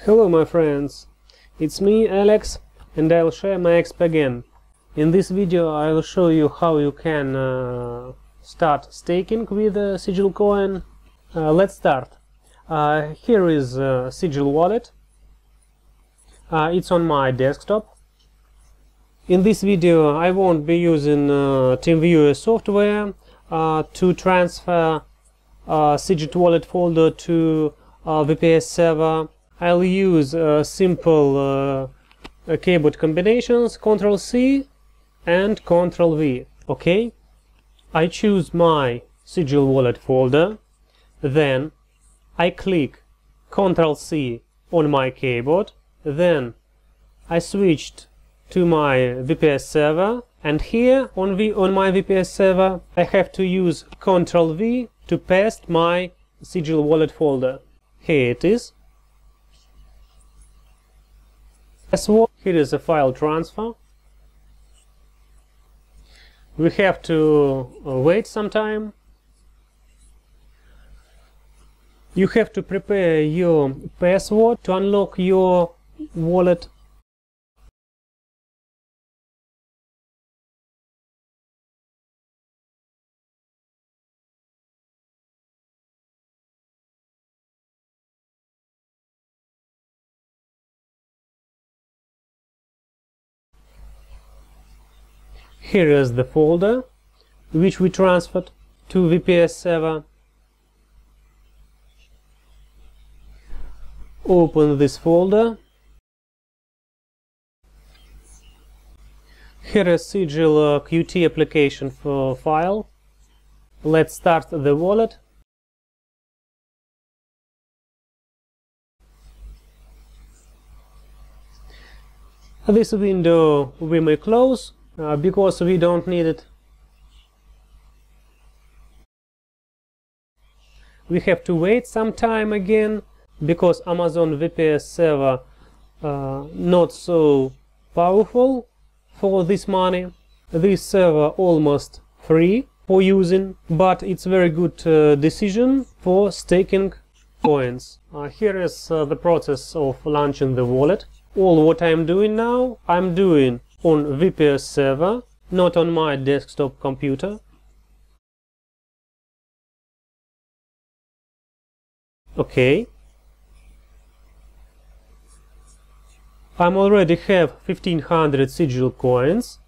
Hello my friends, it's me Alex and I'll share my exp again. In this video I'll show you how you can start staking with Sigil coin. Let's start. Here is Sigil wallet. It's on my desktop. In this video I won't be using TeamViewer software to transfer Sigil wallet folder to VPS server. I'll use simple keyboard combinations Ctrl+C and Ctrl+V. Okay, I choose my Sigil wallet folder, then I click Ctrl+C on my keyboard, then I switched to my VPS server, and here on my VPS server I have to use Ctrl+V to paste my Sigil wallet folder. Here it is. Here is a file transfer. We have to wait some time. You have to prepare your password to unlock your wallet. Here is the folder which we transferred to VPS server. Open this folder. Here is Sigil Qt application file. Let's start the wallet. This window we may close because we don't need it. We have to wait some time again because Amazon VPS server not so powerful for this money. This server almost free for using, but it's very good decision for staking coins. Here is the process of launching the wallet. All what I'm doing now, I'm doing on VPS server, not on my desktop computer. Okay. I'm already have 1500 Sigil coins.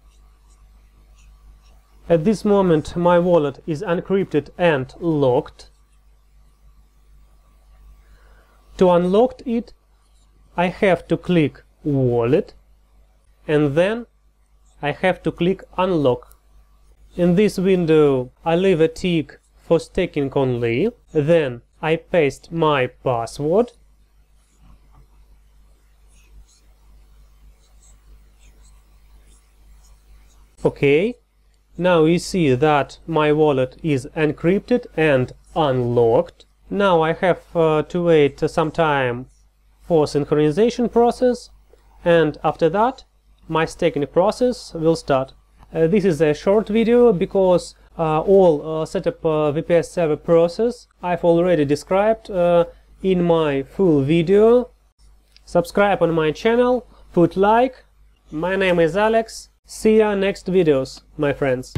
At this moment my wallet is encrypted and locked. To unlock it, I have to click Wallet, and then I have to click Unlock. In this window I leave a tick for staking only, then I paste my password. Okay, now you see that my wallet is encrypted and unlocked. Now I have to wait some time for synchronization process, and after that my staking process will start. This is a short video because all setup VPS server process I've already described in my full video. Subscribe on my channel, put like. My name is Alex. See ya next videos, my friends.